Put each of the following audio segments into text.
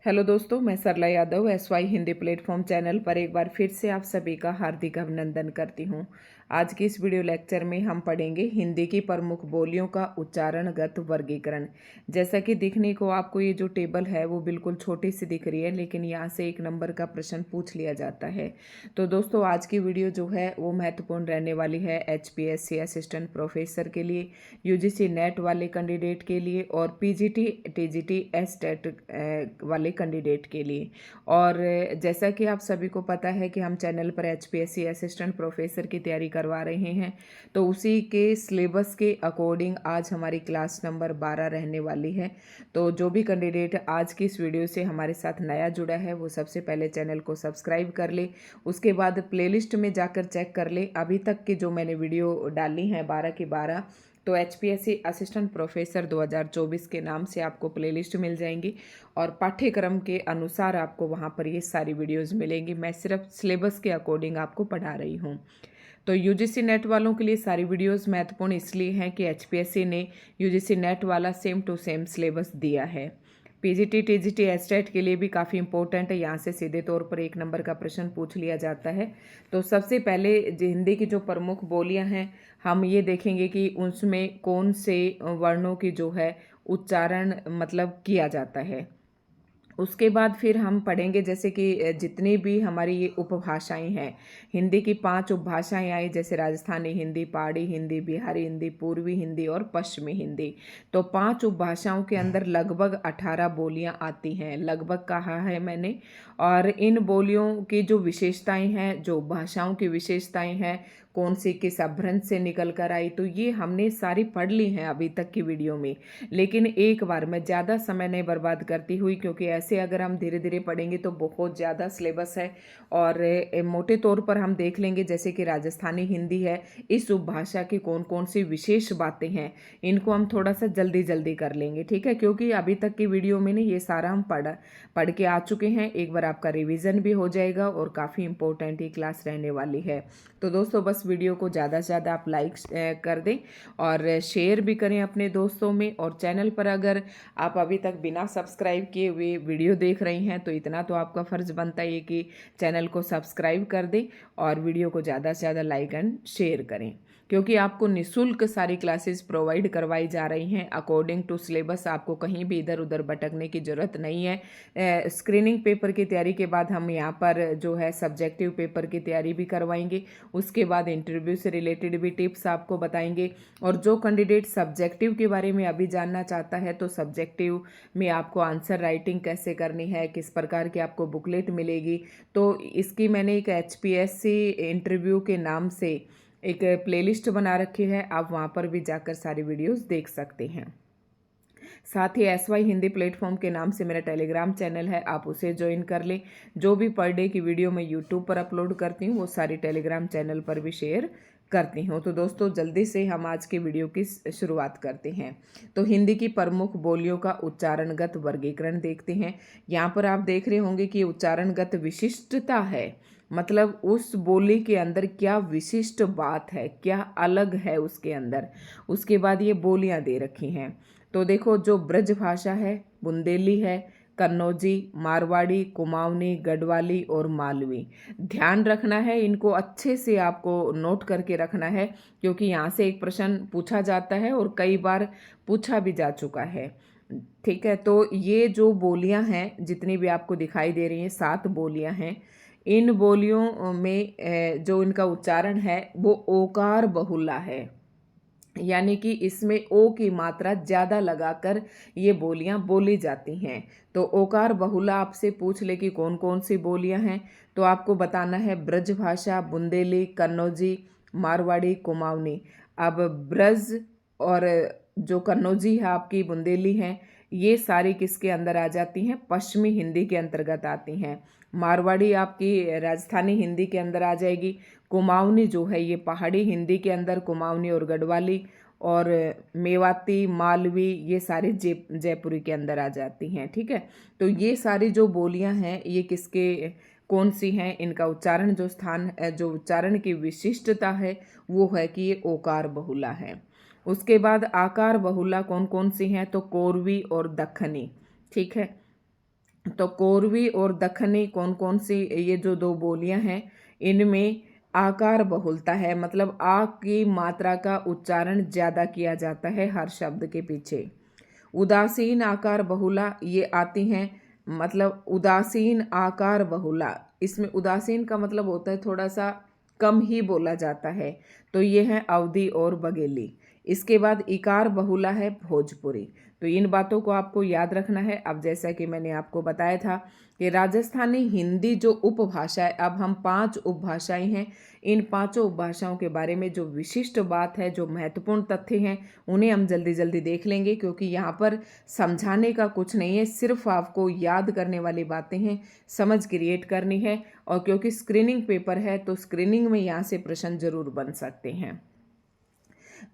Hello दोस्तों, मैं Sarla Yadav SY Hindi platform channel पर एक बार फिर से आप सभी का हार्दिक अभिनंदन करती हूं। आज के इस वीडियो लेक्चर में हम पढ़ेंगे हिंदी की प्रमुख बोलियों का उच्चारणगत वर्गीकरण। जैसा कि दिखने को आपको ये जो टेबल है वो बिल्कुल छोटी सी दिख रही है, लेकिन यहाँ से 1 नंबर का प्रश्न पूछ लिया जाता है। तो दोस्तों, आज की वीडियो जो है वो महत्वपूर्ण रहने वाली है HPSC असिस्टेंट प्रोफेसर के लिए, UGC नेट वाले कैंडिडेट के लिए और PGT TGT STET वाले कैंडिडेट के लिए। और जैसा कि आप सभी को पता है कि हम चैनल पर HPSC असिस्टेंट प्रोफेसर की तैयारी करवा रहे हैं, तो उसी के सिलेबस के अकॉर्डिंग आज हमारी क्लास नंबर 12 रहने वाली है। तो जो भी कैंडिडेट आज की इस वीडियो से हमारे साथ नया जुड़ा है वो सबसे पहले चैनल को सब्सक्राइब कर ले, उसके बाद प्लेलिस्ट में जाकर चेक कर ले अभी तक की जो मैंने वीडियो डाली हैं 12 की 12। तो HPSC असिस्टेंट प्रोफेसर 2024 के नाम से आपको प्लेलिस्ट मिल जाएंगी और पाठ्यक्रम के अनुसार आपको वहाँ पर ये सारी वीडियोस मिलेंगी। मैं सिर्फ सिलेबस के अकॉर्डिंग आपको पढ़ा रही हूँ। तो UGC नेट वालों के लिए सारी वीडियोस महत्वपूर्ण इसलिए हैं कि HPSC ने UGC नेट वाला सेम टू सेम सिलेबस दिया है। PGT TGT STET के लिए भी काफ़ी इंपॉर्टेंट है, यहाँ से सीधे तौर पर 1 नंबर का प्रश्न पूछ लिया जाता है। तो सबसे पहले हिंदी की जो प्रमुख बोलियां हैं हम ये देखेंगे कि उसमें कौन से वर्णों की जो है उच्चारण मतलब किया जाता है। उसके बाद फिर हम पढ़ेंगे जैसे कि जितनी भी हमारी ये उपभाषाएं हैं, हिंदी की 5 उपभाषाएं आई, जैसे राजस्थानी हिंदी, पहाड़ी हिंदी, बिहारी हिंदी, पूर्वी हिंदी और पश्चिमी हिंदी। तो 5 उपभाषाओं के अंदर लगभग 18 बोलियां आती हैं, लगभग कहा है मैंने। और इन बोलियों की जो विशेषताएं हैं, जो भाषाओं की विशेषताएं हैं, कौन सी किस अपभ्रंश से निकल कर आई, तो ये हमने सारी पढ़ ली हैं अभी तक की वीडियो में। लेकिन एक बार मैं ज़्यादा समय नहीं बर्बाद करती हुई, क्योंकि ऐसे अगर हम धीरे धीरे पढ़ेंगे तो बहुत ज़्यादा सिलेबस है। और मोटे तौर पर हम देख लेंगे जैसे कि राजस्थानी हिंदी है, इस उपभाषा की कौन कौन सी विशेष बातें हैं, इनको हम थोड़ा सा जल्दी जल्दी कर लेंगे, ठीक है। क्योंकि अभी तक की वीडियो में ये सारा हम पढ़ के आ चुके हैं। एक बार आपका रिवीजन भी हो जाएगा और काफ़ी इंपॉर्टेंट ये क्लास रहने वाली है। तो दोस्तों, बस वीडियो को ज़्यादा से ज़्यादा आप लाइक कर दें और शेयर भी करें अपने दोस्तों में। और चैनल पर अगर आप अभी तक बिना सब्सक्राइब किए हुए वीडियो देख रही हैं तो इतना तो आपका फ़र्ज़ बनता है कि चैनल को सब्सक्राइब कर दें और वीडियो को ज़्यादा से ज़्यादा लाइक एंड शेयर करें, क्योंकि आपको निःशुल्क सारी क्लासेस प्रोवाइड करवाई जा रही हैं अकॉर्डिंग टू सिलेबस। आपको कहीं भी इधर उधर भटकने की ज़रूरत नहीं है। स्क्रीनिंग पेपर की तैयारी के बाद हम यहाँ पर जो है सब्जेक्टिव पेपर की तैयारी भी करवाएंगे, उसके बाद इंटरव्यू से रिलेटेड भी टिप्स आपको बताएंगे। और जो कैंडिडेट सब्जेक्टिव के बारे में अभी जानना चाहता है तो सब्जेक्टिव में आपको आंसर राइटिंग कैसे करनी है, किस प्रकार की आपको बुकलेट मिलेगी, तो इसकी मैंने एक HPSC इंटरव्यू के नाम से एक प्लेलिस्ट बना रखी है, आप वहाँ पर भी जाकर सारी वीडियोस देख सकते हैं। साथ ही SY हिंदी प्लेटफॉर्म के नाम से मेरा टेलीग्राम चैनल है, आप उसे ज्वाइन कर लें। जो भी पर डे की वीडियो मैं यूट्यूब पर अपलोड करती हूँ वो सारी टेलीग्राम चैनल पर भी शेयर करती हूँ। तो दोस्तों, जल्दी से हम आज के वीडियो की शुरुआत करते हैं। तो हिंदी की प्रमुख बोलियों का उच्चारणगत वर्गीकरण देखते हैं। यहाँ पर आप देख रहे होंगे कि उच्चारणगत विशिष्टता है, मतलब उस बोली के अंदर क्या विशिष्ट बात है, क्या अलग है उसके अंदर। उसके बाद ये बोलियां दे रखी हैं। तो देखो, जो ब्रज भाषा है, बुंदेली है, कन्नौजी, मारवाड़ी, कुमाऊनी, गढ़वाली और मालवी। ध्यान रखना है, इनको अच्छे से आपको नोट करके रखना है, क्योंकि यहाँ से एक प्रश्न पूछा जाता है और कई बार पूछा भी जा चुका है, ठीक है। तो ये जो बोलियां हैं जितनी भी आपको दिखाई दे रही हैं, 7 बोलियां हैं। इन बोलियों में जो इनका उच्चारण है वो ओकार बहुला है, यानी कि इसमें ओ की मात्रा ज़्यादा लगाकर ये बोलियां बोली जाती हैं। तो ओकार बहुला आपसे पूछ ले कि कौन कौन सी बोलियां हैं, तो आपको बताना है ब्रज भाषा, बुंदेली, कन्नौजी, मारवाड़ी, कुमाऊनी। अब ब्रज और जो कन्नौजी है आपकी, बुंदेली हैं, ये सारी किसके अंदर आ जाती हैं? पश्चिमी हिंदी के अंतर्गत आती हैं। मारवाड़ी आपकी राजस्थानी हिंदी के अंदर आ जाएगी। कुमाऊनी जो है ये पहाड़ी हिंदी के अंदर, कुमाऊनी और गढ़वाली। और मेवाती, मालवी, ये सारी जयपुरी के अंदर आ जाती हैं, ठीक है। तो ये सारी जो बोलियां हैं ये किसके कौन सी हैं, इनका उच्चारण जो स्थान जो उच्चारण की विशिष्टता है वो है कि ये ओकार बहुला है। उसके बाद आकार बहुला कौन कौन सी हैं, तो कोरवी और दक्खनी, ठीक है। तो कोरवी और दखनी कौन कौन सी ये जो दो बोलियां हैं, इनमें आकार बहुलता है, मतलब आ की मात्रा का उच्चारण ज्यादा किया जाता है हर शब्द के पीछे। उदासीन आकार बहुला ये आती हैं, मतलब उदासीन आकार बहुला, इसमें उदासीन का मतलब होता है थोड़ा सा कम ही बोला जाता है, तो ये है अवधी और बघेली। इसके बाद इकार बहुला है भोजपुरी। तो इन बातों को आपको याद रखना है। अब जैसा कि मैंने आपको बताया था कि राजस्थानी हिंदी जो उपभाषा है, अब हम 5 उपभाषाएं हैं, इन 5 उपभाषाओं के बारे में जो विशिष्ट बात है, जो महत्वपूर्ण तथ्य हैं, उन्हें हम जल्दी जल्दी देख लेंगे, क्योंकि यहाँ पर समझाने का कुछ नहीं है, सिर्फ आपको याद करने वाली बातें हैं, समझ क्रिएट करनी है। और क्योंकि स्क्रीनिंग पेपर है तो स्क्रीनिंग में यहाँ से प्रश्न जरूर बन सकते हैं।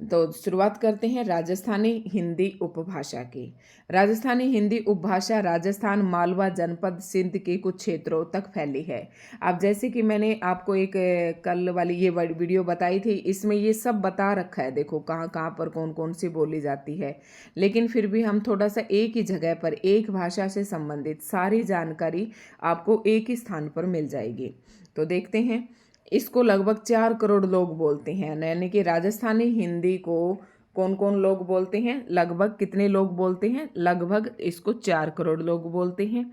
तो शुरुआत करते हैं राजस्थानी हिंदी उपभाषा की। राजस्थानी हिंदी उपभाषा राजस्थान, मालवा जनपद, सिंध के कुछ क्षेत्रों तक फैली है। अब जैसे कि मैंने आपको एक कल वाली ये वीडियो बताई थी, इसमें ये सब बता रखा है, देखो कहाँ कहाँ पर कौन कौन सी बोली जाती है, लेकिन फिर भी हम थोड़ा सा एक ही जगह पर एक भाषा से संबंधित सारी जानकारी आपको एक ही स्थान पर मिल जाएगी। तो देखते हैं। इसको लगभग 4 करोड़ लोग बोलते हैं, यानी कि राजस्थानी हिंदी को कौन कौन लोग बोलते हैं, लगभग कितने लोग बोलते हैं, लगभग इसको 4 करोड़ लोग बोलते हैं।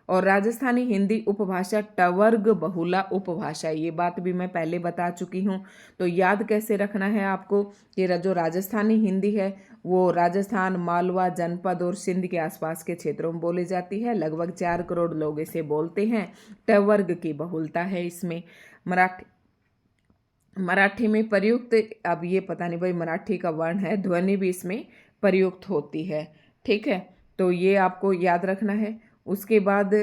और राजस्थानी हिंदी उपभाषा टवर्ग बहुला उपभाषा, ये बात भी मैं पहले बता चुकी हूँ। तो याद कैसे रखना है आपको कि जो राजस्थानी हिंदी है वो राजस्थान, मालवा जनपद और सिंध के आसपास के क्षेत्रों में बोली जाती है। लगभग 4 करोड़ लोग इसे बोलते हैं। टवर्ग की बहुलता है इसमें। मराठी में प्रयुक्त, अब ये पता नहीं भाई मराठी का वर्ण है, ध्वनि भी इसमें प्रयुक्त होती है। ठीक है, तो ये आपको याद रखना है। उसके बाद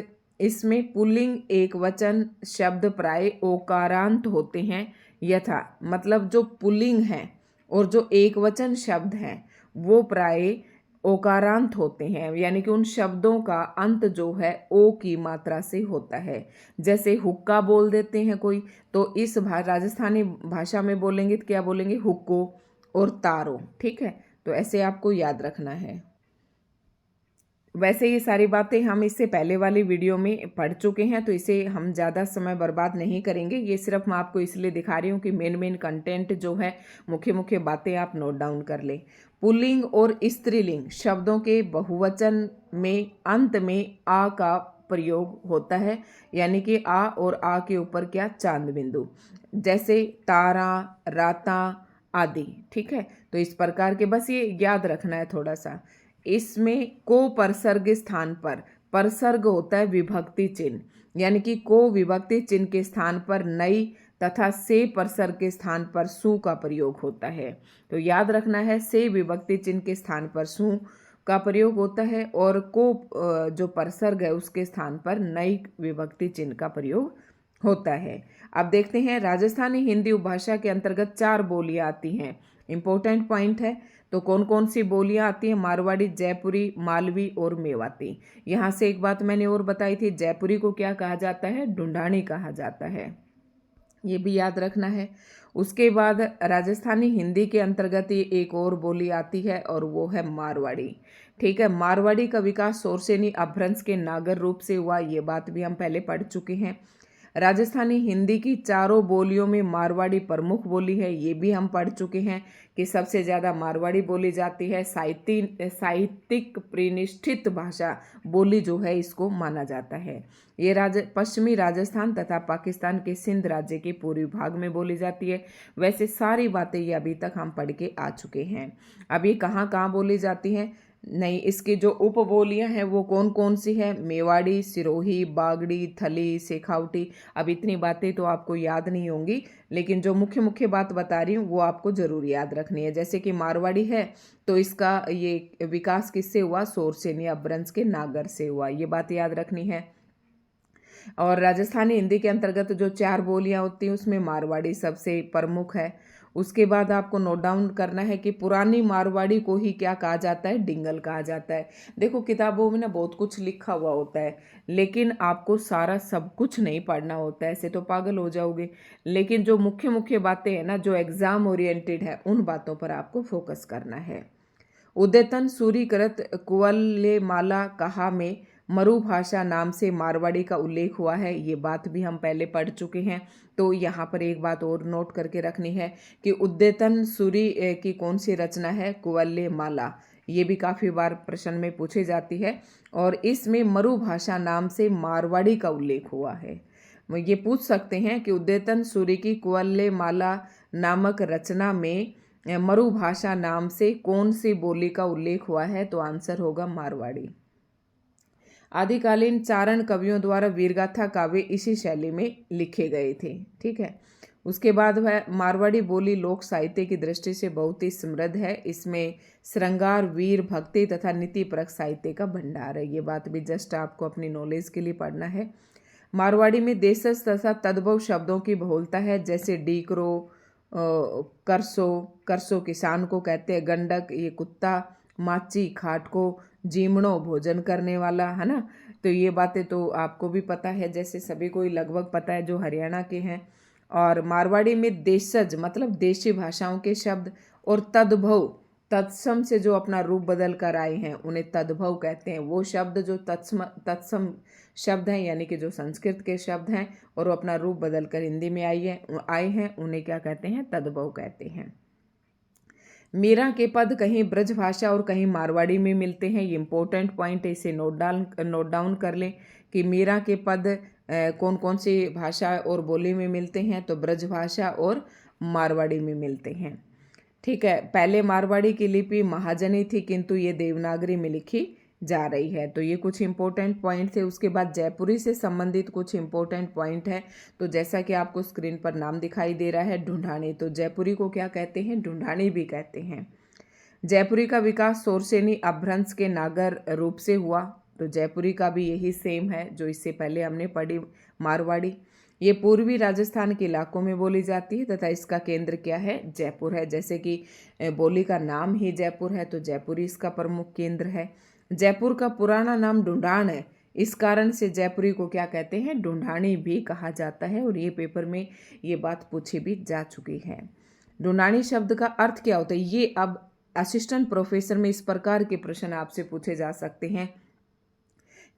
इसमें पुल्लिंग एक वचन शब्द प्राय ओकारांत होते हैं यथा, मतलब जो पुल्लिंग है और जो एक वचन शब्द हैं वो प्राय ओकारांत होते हैं, यानी कि उन शब्दों का अंत जो है ओ की मात्रा से होता है। जैसे हुक्का बोल देते हैं कोई, तो इस राजस्थानी भाषा में बोलेंगे तो क्या बोलेंगे, हुक्को और तारो। ठीक है, तो ऐसे आपको याद रखना है। वैसे ये सारी बातें हम इससे पहले वाली वीडियो में पढ़ चुके हैं, तो इसे हम ज़्यादा समय बर्बाद नहीं करेंगे। ये सिर्फ मैं आपको इसलिए दिखा रही हूँ कि मेन कंटेंट जो है, मुख्य मुख्य बातें आप नोट डाउन कर लें। पुल्लिंग और स्त्रीलिंग शब्दों के बहुवचन में अंत में आ का प्रयोग होता है, यानी कि आ और आ के ऊपर क्या, चांद बिंदु, जैसे तारा, राता आदि। ठीक है, तो इस प्रकार के बस ये याद रखना है थोड़ा सा। इसमें को परसर्ग स्थान पर, परसर्ग होता है विभक्ति चिन्ह, यानी कि को विभक्ति चिन्ह के स्थान पर नई तथा से परसर्ग के स्थान पर सु का प्रयोग होता है। तो याद रखना है, से विभक्ति चिन्ह के स्थान पर सु का प्रयोग होता है और को जो परसर्ग है उसके स्थान पर नई विभक्ति चिन्ह का प्रयोग होता है। अब देखते हैं, राजस्थानी हिंदी उपभाषा के अंतर्गत 4 बोलियां आती हैं। इंपॉर्टेंट पॉइंट है। तो कौन कौन सी बोलियां आती हैं, मारवाड़ी, जयपुरी, मालवी और मेवाती। यहाँ से एक बात मैंने और बताई थी, जयपुरी को क्या कहा जाता है, ढूंढानी कहा जाता है, ये भी याद रखना है। उसके बाद राजस्थानी हिंदी के अंतर्गत ये एक और बोली आती है और वो है मारवाड़ी। ठीक है, मारवाड़ी का विकास सोरसेनी अपभ्रंश के नागर रूप से हुआ, ये बात भी हम पहले पढ़ चुके हैं। राजस्थानी हिंदी की चारों बोलियों में मारवाड़ी प्रमुख बोली है, ये भी हम पढ़ चुके हैं कि सबसे ज़्यादा मारवाड़ी बोली जाती है। साहित्यिक प्रतिष्ठित भाषा बोली जो है इसको माना जाता है। ये पश्चिमी राजस्थान तथा पाकिस्तान के सिंध राज्य के पूर्वी भाग में बोली जाती है। वैसे सारी बातें ये अभी तक हम पढ़ के आ चुके हैं। अब ये कहाँ कहाँ बोली जाती हैं, नहीं, इसकी जो उपबोलियां हैं वो कौन कौन सी है, मेवाड़ी, सिरोही, बागड़ी, थली, शेखावटी। अब इतनी बातें तो आपको याद नहीं होंगी, लेकिन जो मुख्य मुख्य बात बता रही हूँ वो आपको जरूर याद रखनी है। जैसे कि मारवाड़ी है तो इसका ये विकास किससे हुआ, सोरसेनी अपभ्रंश के नागर से हुआ, ये बात याद रखनी है। और राजस्थानी हिंदी के अंतर्गत जो 4 बोलियां होती हैं उसमें मारवाड़ी सबसे प्रमुख है। उसके बाद आपको नोट डाउन करना है कि पुरानी मारवाड़ी को ही क्या कहा जाता है, डिंगल कहा जाता है। देखो किताबों में ना बहुत कुछ लिखा हुआ होता है, लेकिन आपको सारा सब कुछ नहीं पढ़ना होता है, ऐसे तो पागल हो जाओगे। लेकिन जो मुख्य मुख्य बातें हैं ना, जो एग्जाम ओरिएंटेड है, उन बातों पर आपको फोकस करना है। उद्यतन सूरीकृत कुवल्य माला कहा में मरुभाषा नाम से मारवाड़ी का उल्लेख हुआ है, ये बात भी हम पहले पढ़ चुके हैं। तो यहाँ पर एक बात और नोट करके रखनी है कि उद्यतन सूरी की कौन सी रचना है, कुवल्ले माला, ये भी काफ़ी बार प्रश्न में पूछी जाती है। और इसमें मरुभाषा नाम से मारवाड़ी का उल्लेख हुआ है। ये पूछ सकते हैं कि उद्यतन सूरी की कुवल्ले माला नामक रचना में मरुभाषा नाम से कौन सी बोली का उल्लेख हुआ है, तो आंसर होगा मारवाड़ी। आदिकालीन चारण कवियों द्वारा वीरगाथा काव्य इसी शैली में लिखे गए थे। ठीक है, उसके बाद वह मारवाड़ी बोली लोक साहित्य की दृष्टि से बहुत ही समृद्ध है। इसमें श्रृंगार, वीर, भक्ति तथा नीति परक साहित्य का भंडार है। ये बात भी जस्ट आपको अपनी नॉलेज के लिए पढ़ना है। मारवाड़ी में देशज तथा तद्भव शब्दों की बहुलता है, जैसे डीकरो, करसो किसान को कहते हैं, गंडक ये कुत्ता, माची खाट को, जीमणो भोजन करने वाला, है ना। तो ये बातें तो आपको भी पता है, जैसे सभी को ही लगभग पता है जो हरियाणा के हैं। और मारवाड़ी में देशज मतलब देशी भाषाओं के शब्द और तद्भव तत्सम से जो अपना रूप बदल कर आए हैं उन्हें तद्भव कहते हैं। वो शब्द जो तत्सम शब्द हैं यानी कि जो संस्कृत के शब्द हैं और वो अपना रूप बदल कर हिंदी में आए हैं उन्हें क्या कहते हैं, तद्भव कहते हैं। मीरा के पद कहीं ब्रज भाषा और कहीं मारवाड़ी में मिलते हैं। ये इंपॉर्टेंट पॉइंट है, इसे नोट डाउन कर लें कि मीरा के पद कौन कौन सी भाषा और बोली में मिलते हैं, तो ब्रज भाषा और मारवाड़ी में मिलते हैं। ठीक है, पहले मारवाड़ी की लिपि महाजनी थी किंतु ये देवनागरी में लिखी जा रही है। तो ये कुछ इंपॉर्टेंट पॉइंट थे। उसके बाद जयपुरी से संबंधित कुछ इंपॉर्टेंट पॉइंट है। तो जैसा कि आपको स्क्रीन पर नाम दिखाई दे रहा है ढूंढानी, तो जयपुरी को क्या कहते हैं, ढूंढानी भी कहते हैं। जयपुरी का विकास सोरसेनी अपभ्रंश के नागर रूप से हुआ। तो जयपुरी का भी यही सेम है जो इससे पहले हमने पढ़ी मारवाड़ी। ये पूर्वी राजस्थान के इलाकों में बोली जाती है तथा इसका केंद्र क्या है, जयपुर है। जैसे कि बोली का नाम ही जयपुर है तो जयपुरी इसका प्रमुख केंद्र है। जयपुर का पुराना नाम ढूंढान है, इस कारण से जयपुरी को क्या कहते हैं, ढूंढानी भी कहा जाता है। और ये पेपर में ये बात पूछी भी जा चुकी है। ढूंढानी शब्द का अर्थ क्या होता है, ये अब असिस्टेंट प्रोफेसर में इस प्रकार के प्रश्न आपसे पूछे जा सकते हैं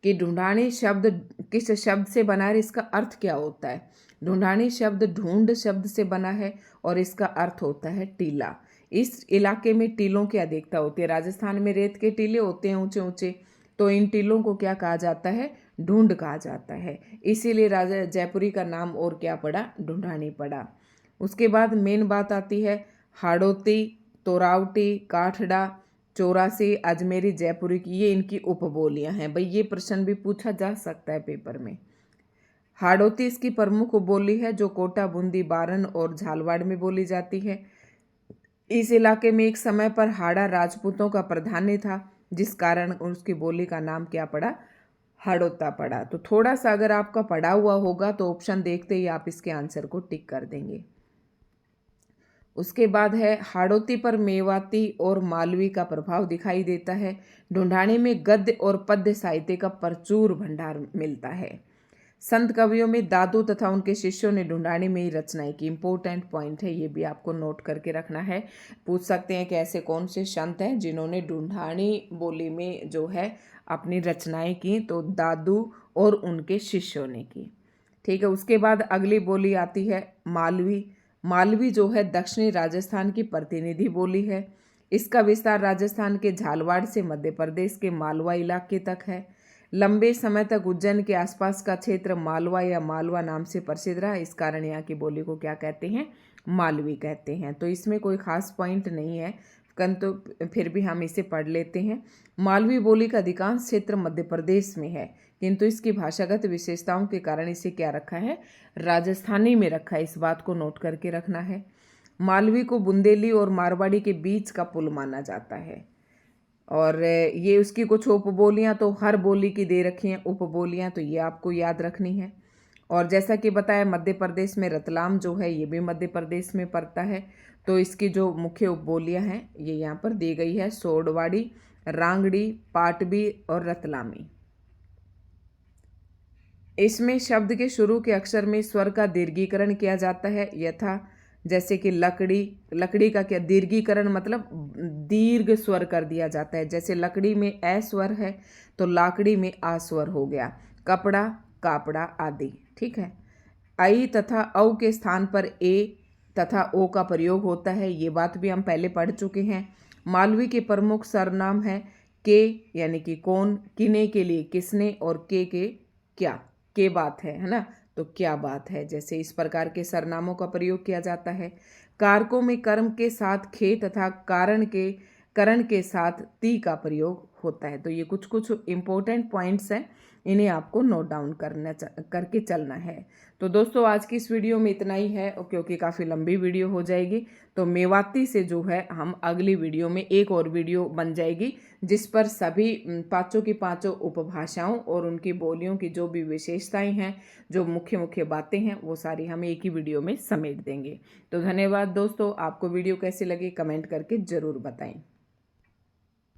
कि ढूंढानी शब्द किस शब्द से बना है, इसका अर्थ क्या होता है। ढूंढानी शब्द ढूंढ शब्द से बना है और इसका अर्थ होता है टीला। इस इलाके में टीलों की अधिकता होती है। राजस्थान में रेत के टीले होते हैं ऊंचे ऊंचे, तो इन टीलों को क्या कहा जाता है, ढूंढ कहा जाता है। इसीलिए राजा जयपुरी का नाम और क्या पड़ा, ढूंढानी पड़ा। उसके बाद मेन बात आती है हाड़ौती, तोरावटी, काठड़ा, चौरासी, अजमेरी, जयपुरी की, ये इनकी उपबोलियां हैं। भाई ये प्रश्न भी पूछा जा सकता है पेपर में। हाड़ौती इसकी प्रमुख उपबोली है जो कोटा, बूंदी, बारन और झालवाड़ में बोली जाती है। इस इलाके में एक समय पर हाड़ा राजपूतों का प्राधान्य था, जिस कारण उसकी बोली का नाम क्या पड़ा, हाड़ौता पड़ा। तो थोड़ा सा अगर आपका पढ़ा हुआ होगा तो ऑप्शन देखते ही आप इसके आंसर को टिक कर देंगे। उसके बाद है हाड़ौती पर मेवाती और मालवी का प्रभाव दिखाई देता है। ढूंढानी में गद्य और पद्य साहित्य का प्रचुर भंडार मिलता है। संत कवियों में दादू तथा उनके शिष्यों ने ढूंढानी में ही रचनाएं की। इंपॉर्टेंट पॉइंट है, ये भी आपको नोट करके रखना है। पूछ सकते हैं कि ऐसे कौन से संत हैं जिन्होंने ढूंढानी बोली में जो है अपनी रचनाएं की, तो दादू और उनके शिष्यों ने की। ठीक है, उसके बाद अगली बोली आती है मालवी। मालवी जो है दक्षिणी राजस्थान की प्रतिनिधि बोली है। इसका विस्तार राजस्थान के झालवाड़ से मध्य प्रदेश के मालवा इलाके तक है। लंबे समय तक उज्जैन के आसपास का क्षेत्र मालवा या मालवा नाम से प्रसिद्ध रहा, इस कारण यहाँ की बोली को क्या कहते हैं, मालवी कहते हैं। तो इसमें कोई खास पॉइंट नहीं है, तो फिर भी हम इसे पढ़ लेते हैं। मालवी बोली का अधिकांश क्षेत्र मध्य प्रदेश में है, किंतु इसकी भाषागत विशेषताओं के कारण इसे क्या रखा है, राजस्थानी में रखा है। इस बात को नोट करके रखना है। मालवी को बुंदेली और मारवाड़ी के बीच का पुल माना जाता है। और ये उसकी कुछ उपबोलियां तो हर बोली की दे रखी हैं उपबोलियां, तो ये आपको याद रखनी है। और जैसा कि बताया मध्य प्रदेश में रतलाम जो है ये भी मध्य प्रदेश में पड़ता है। तो इसकी जो मुख्य उपबोलियां हैं ये यहाँ पर दी गई है, सोडवाड़ी, रांगड़ी, पाटबी और रतलामी। इसमें शब्द के शुरू के अक्षर में स्वर का दीर्घीकरण किया जाता है, यथा जैसे कि लकड़ी, लकड़ी का क्या दीर्घीकरण मतलब दीर्घ स्वर कर दिया जाता है। जैसे लकड़ी में ए स्वर है तो लाकड़ी में आ स्वर हो गया। कपड़ा, कापड़ा आदि। ठीक है। आई तथा औ के स्थान पर ए तथा ओ का प्रयोग होता है, ये बात भी हम पहले पढ़ चुके हैं। मालवी के प्रमुख सरनाम है के यानी कि कौन, किने के लिए किसने, और के क्या, के बात है ना, तो क्या बात है। जैसे इस प्रकार के सरनामों का प्रयोग किया जाता है। कारकों में कर्म के साथ खे तथा करण के साथ ती का प्रयोग होता है। तो ये कुछ कुछ इंपॉर्टेंट पॉइंट्स हैं, इन्हें आपको नोट डाउन करके चलना है। तो दोस्तों आज की इस वीडियो में इतना ही है, और क्योंकि काफ़ी लंबी वीडियो हो जाएगी तो मेवाती से जो है हम अगली वीडियो में एक और वीडियो बन जाएगी जिस पर सभी पांचों की पांचों उपभाषाओं और उनकी बोलियों की जो भी विशेषताएं हैं, जो मुख्य मुख्य बातें हैं, वो सारी हम एक ही वीडियो में समेट देंगे। तो धन्यवाद दोस्तों। आपको वीडियो कैसी लगी कमेंट करके ज़रूर बताएं।